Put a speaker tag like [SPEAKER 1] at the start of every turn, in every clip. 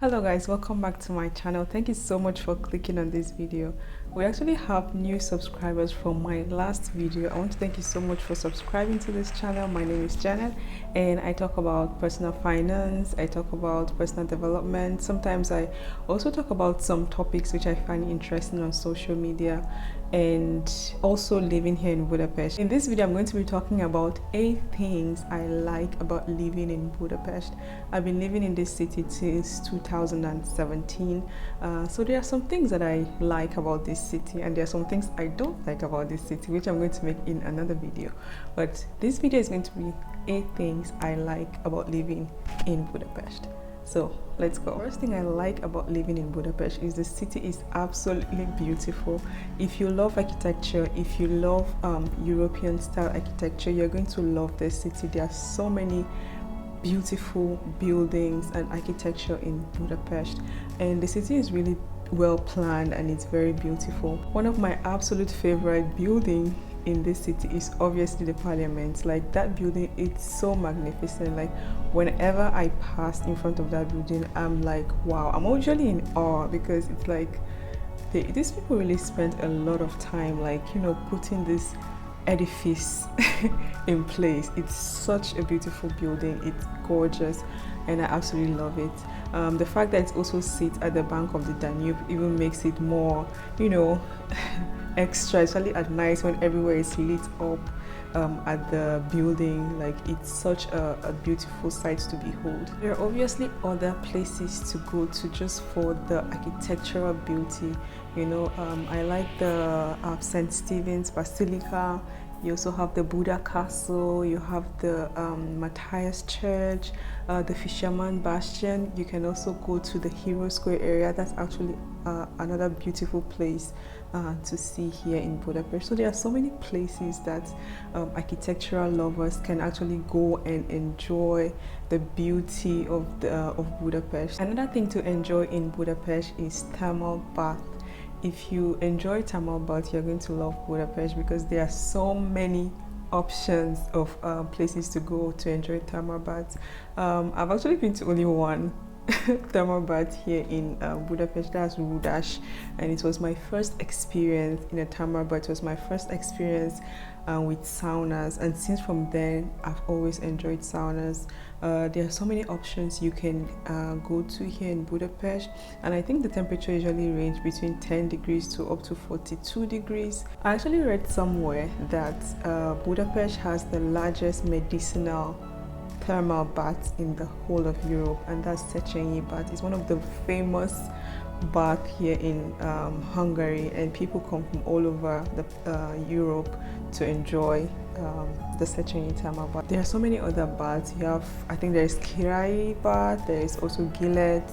[SPEAKER 1] Hello guys, welcome back to my channel. Thank you so much for clicking on this video. We actually have new subscribers from my last video. I want to thank you so much for subscribing to this channel. My name is Janet and I talk about personal finance, I talk about personal development. Sometimes I also talk about some topics which I find interesting on social media, and also living here in Budapest. In this video I'm going to be talking about 8 things I like about living in Budapest. I've been living in this city since 2017, so there are some things that I like about this city and there are some things I don't like about this city, which I'm going to make in another video. But this video is going to be 8 things I like about living in Budapest. So let's go. First thing I like about living in Budapest is the city is absolutely beautiful. If you love architecture, if you love European style architecture, you're going to love this city. There are so many beautiful buildings and architecture in Budapest, and the city is really well planned and it's very beautiful. One of my absolute favorite buildings in this city is obviously the parliament. Like, that building, it's so magnificent. Like, whenever I pass in front of that building, I'm like, wow. I'm usually in awe because it's like these people really spent a lot of time, like, you know, putting this edifice in place. It's such a beautiful building, it's gorgeous, and I absolutely love it. The fact that it also sits at the bank of the Danube even makes it more, you know, extra, especially at night when everywhere is lit up at the building. Like, it's such a beautiful sight to behold. There are obviously other places to go to just for the architectural beauty. You know, I like the St. Stephen's Basilica. You also have the Buddha Castle, you have the Matthias Church, the Fisherman Bastion. You can also go to the Hero Square area. That's actually another beautiful place to see here in Budapest. So there are so many places that architectural lovers can actually go and enjoy the beauty of Budapest. Another thing to enjoy in Budapest is thermal bath. If you enjoy thermal bath, you're going to love Budapest because there are so many options of places to go to enjoy thermal baths. I've actually been to only one thermal bath here in Budapest. That's Rudas, and it was my first experience in a thermal bath. It was my first experience with saunas, and since from then I've always enjoyed saunas. There are so many options you can go to here in Budapest, and I think the temperature usually range between 10 degrees to up to 42 degrees. I actually read somewhere that Budapest has the largest medicinal thermal baths in the whole of Europe, and that's Széchenyi bath. It's one of the famous bath here in Hungary, and people come from all over Europe to enjoy the Széchenyi thermal bath. There are so many other baths. You have, I think there is Király bath, there is also Gilet,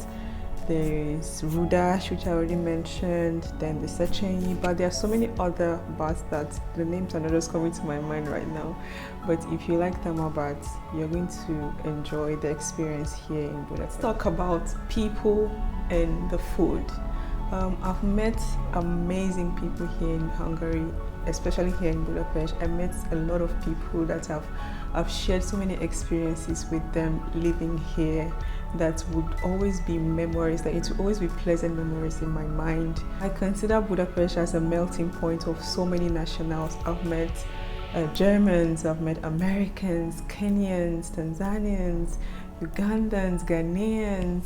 [SPEAKER 1] there is Rudas, which I already mentioned, then the Széchenyi, but there are so many other baths that the names are not just coming to my mind right now. But if you like thermal baths, you're going to enjoy the experience here in Budapest. Let's talk about people and the food. I've met amazing people here in Hungary, especially here in Budapest. I met a lot of people that I've shared so many experiences with them living here that would always be memories, that it will always be pleasant memories in my mind. I consider Budapest as a melting point of so many nationals. I've met Germans, I've met Americans, Kenyans, Tanzanians, Ugandans, Ghanaians.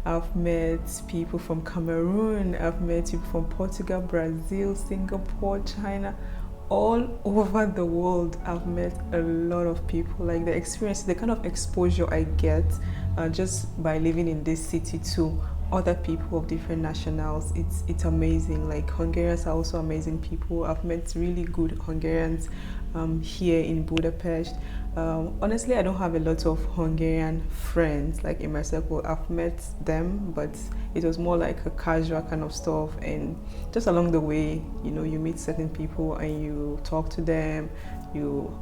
[SPEAKER 1] I've met people from Cameroon, I've met people from Portugal, Brazil, Singapore, China, all over the world. I've met a lot of people. Like, the experience, the kind of exposure I get just by living in this city to other people of different nationals, it's amazing. Like, Hungarians are also amazing people. I've met really good Hungarians here in Budapest. Honestly, I don't have a lot of Hungarian friends like in my circle. I've met them, but it was more like a casual kind of stuff, and just along the way, you know, you meet certain people and you talk to them, you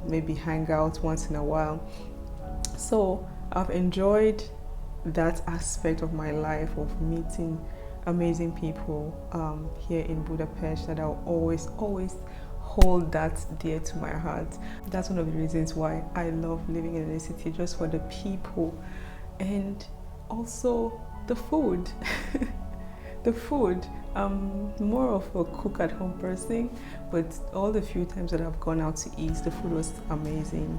[SPEAKER 1] maybe hang out once in a while. So I've enjoyed that aspect of my life of meeting amazing people here in Budapest, that I'll always hold that dear to my heart. That's one of the reasons why I love living in the city, just for the people. And also The food. The food. I'm more of a cook at home person, but all the few times that I've gone out to eat, the food was amazing.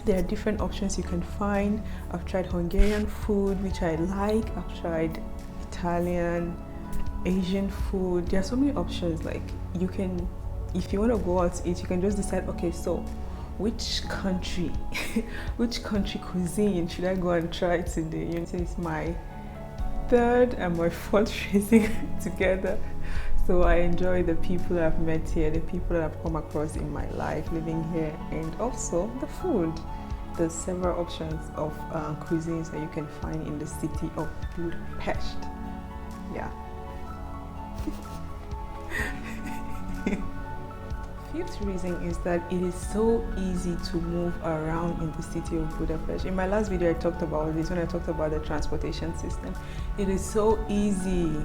[SPEAKER 1] There are different options you can find. I've tried Hungarian food, which I like. I've tried Italian, Asian food. There are so many options. Like, you can, if you want to go out to eat, you can just decide, okay, so which country which country cuisine should I go and try today? You know, it's my third and my fourth tracing together. So I enjoy the people I've met here, the people that I've come across in my life living here, and also the food. There's several options of cuisines that you can find in the city of Budapest. Yeah. Fifth reason is that it is so easy to move around in the city of Budapest. In my last video I talked about this when I talked about the transportation system. It is so easy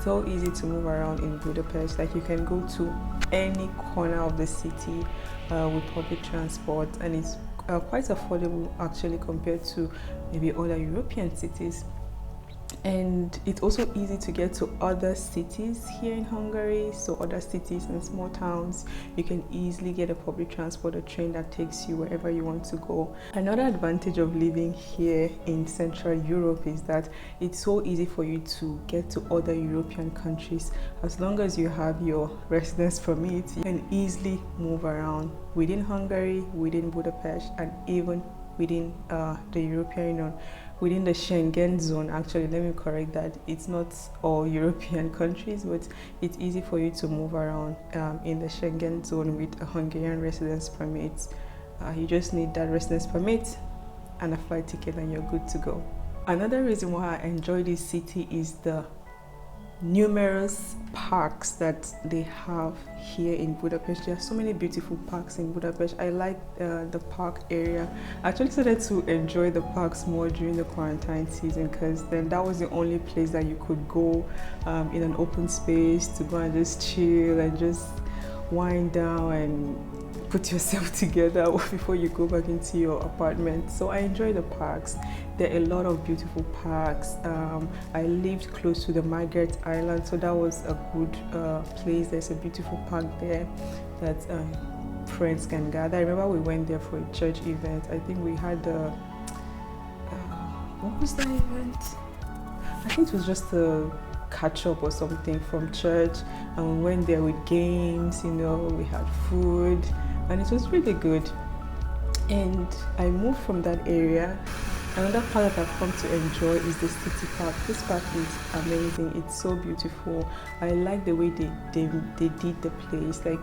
[SPEAKER 1] to move around in Budapest. Like, you can go to any corner of the city with public transport, and it's quite affordable actually compared to maybe other European cities. And it's also easy to get to other cities here in Hungary. So other cities and small towns, you can easily get a public transport, a train that takes you wherever you want to go. Another advantage of living here in Central Europe is that it's so easy for you to get to other European countries. As long as you have your residence permit, you can easily move around within Hungary, within Budapest, and even within the European Union, within the Schengen zone. Actually, let me correct that. It's not all European countries, but it's easy for you to move around in the Schengen zone with a Hungarian residence permit. You just need that residence permit and a flight ticket and you're good to go. Another reason why I enjoy this city is the numerous parks that they have here in Budapest. There are so many beautiful parks in Budapest. I like the park area. I actually started to enjoy the parks more during the quarantine season, because then that was the only place that you could go in an open space to go and just chill and just wind down and put yourself together before you go back into your apartment. So I enjoy the parks. There are a lot of beautiful parks. I lived close to the Margaret Island, so that was a good place. There's a beautiful park there that friends can gather. I remember we went there for a church event. I think we had what was that event? I think it was just a catch up or something from church, and we went there with games, you know, we had food, and it was really good. And I moved from that area. Another part that I've come to enjoy is the city park. This park is amazing. It's so beautiful. I like the way they did the place. Like,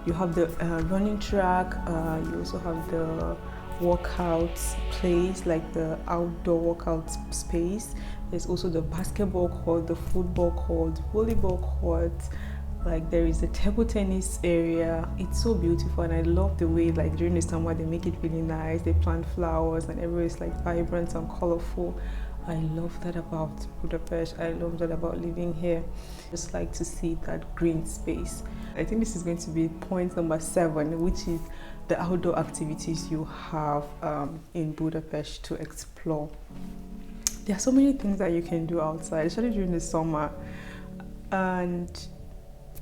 [SPEAKER 1] you have the running track, you also have the workout place, like the outdoor workout space. There's also the basketball court, the football court, volleyball court. Like, there is a table tennis area. It's so beautiful, and I love the way, like, during the summer they make it really nice. They plant flowers and everywhere is like vibrant and colorful. I love that about Budapest. I love that about living here. Just like to see that green space. I think this is going to be point number 7, which is the outdoor activities you have in Budapest to explore. There are so many things that you can do outside, especially during the summer, and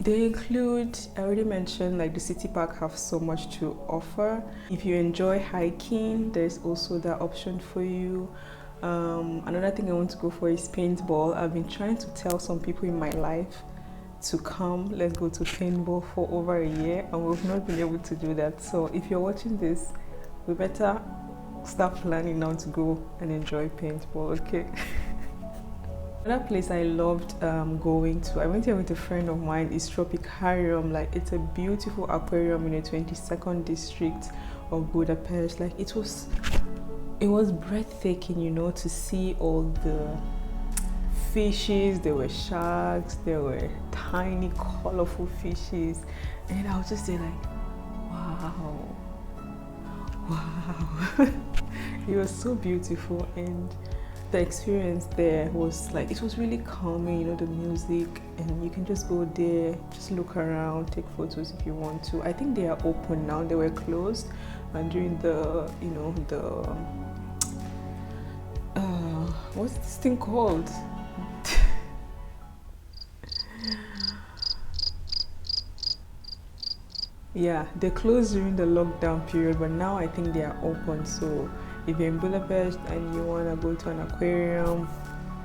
[SPEAKER 1] they include, I already mentioned, like, the city park have so much to offer. If you enjoy hiking, there's also that option for you. Another thing I want to go for is paintball. I've been trying to tell some people in my life to come, let's go to paintball, for over a year, and we've not been able to do that. So if you're watching this, we better start planning now to go and enjoy paintball, okay? Another place I loved going to, I went here with a friend of mine, is Tropicarium. Like, it's a beautiful aquarium in the 22nd district of Budapest. Like, it was breathtaking, you know, to see all the fishes. There were sharks, there were tiny colorful fishes, and I was just there like, wow. It was so beautiful, and the experience there was like, it was really calming, you know, the music, and you can just go there, just look around, take photos if you want to. I think they are open now. They were closed, and during the, you know, the what's this thing called? Yeah, they closed during the lockdown period, but now I think they are open. So if you're in Budapest and you want to go to an aquarium,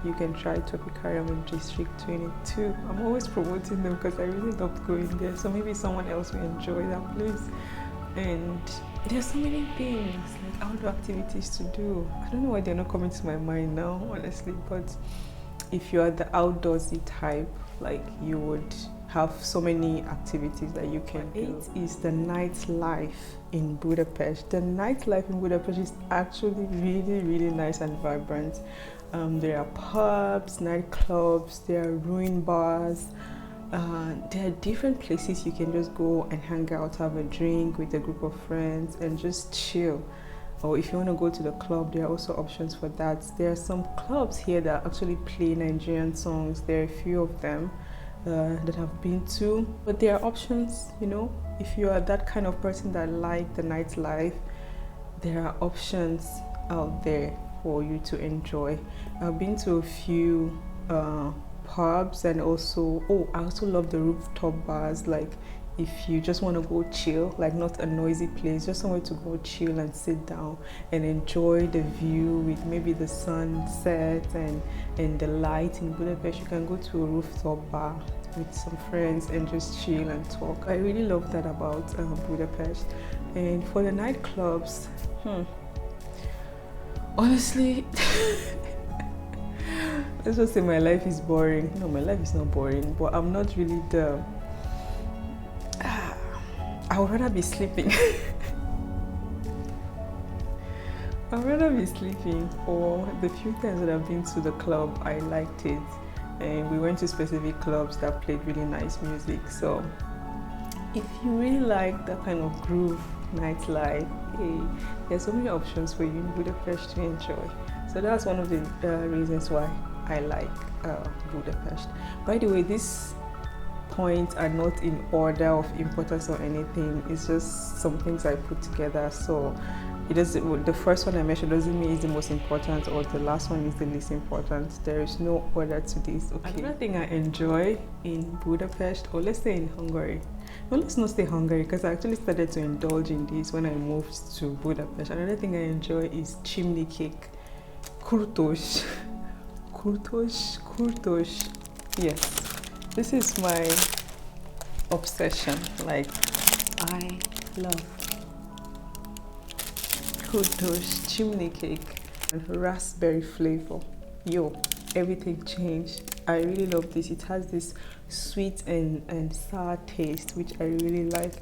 [SPEAKER 1] you can try Tropicarium in District 22. I'm always promoting them because I really love going there. So maybe someone else will enjoy that place. And there's so many things, like outdoor activities to do. I don't know why they're not coming to my mind now, honestly. But if you are the outdoorsy type, like, you would have so many activities that you can do. 8 is the nightlife in Budapest. The nightlife in Budapest is actually really, really nice and vibrant. There are pubs, nightclubs, there are ruin bars. There are different places you can just go and hang out, have a drink with a group of friends and just chill. Or if you want to go to the club, there are also options for that. There are some clubs here that actually play Nigerian songs. There are a few of them that I've been to, but there are options, you know. If you are that kind of person that like the nightlife, there are options out there for you to enjoy. I've been to a few pubs, and also, I also love the rooftop bars. Like, if you just want to go chill, like not a noisy place, just somewhere to go chill and sit down and enjoy the view with maybe the sunset and the light in Budapest, you can go to a rooftop bar with some friends and just chill and talk. I really love that about Budapest. And for the nightclubs, honestly, let's just say my life is boring. No, my life is not boring, but I'm not really the... I would rather be sleeping. I'd rather be sleeping. Or the few times that I've been to the club, I liked it. And we went to specific clubs that played really nice music. So if you really like that kind of groove nightlife, hey, there's so many options for you in Budapest to enjoy. So that's one of the reasons why I like Budapest. By the way, these points are not in order of importance or anything. It's just some things I put together. So it doesn't, the first one I mentioned doesn't mean it's the most important or the last one is the least important. There is no order to this. Okay. Another thing I enjoy in Budapest, or let's say in Hungary. No, let's not say Hungary, because I actually started to indulge in this when I moved to Budapest. Another thing I enjoy is chimney cake. Kürtős. Kürtős. Yes. This is my obsession. Like, I love Kürtős chimney cake and raspberry flavor. Yo, everything changed. I really love this. It has this sweet and sour taste, which I really like.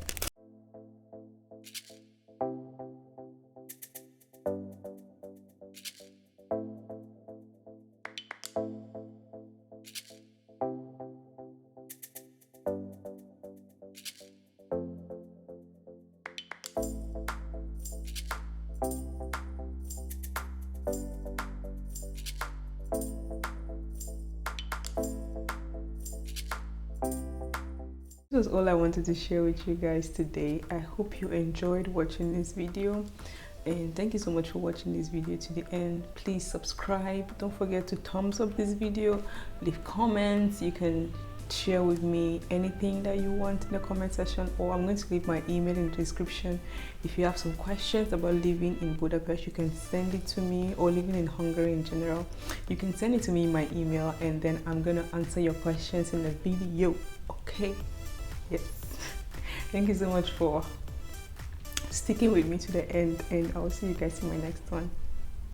[SPEAKER 1] This was all I wanted to share with you guys today. I hope you enjoyed watching this video, and thank you so much for watching this video to the end. Please subscribe. Don't forget to thumbs up this video, leave comments. You can share with me anything that you want in the comment section, or I'm going to leave my email in the description. If you have some questions about living in Budapest, you can send it to me, or living in Hungary in general, you can send it to me in my email, and then I'm gonna answer your questions in the video. Okay? Yes. Thank you so much for sticking with me to the end, and I'll see you guys in my next one.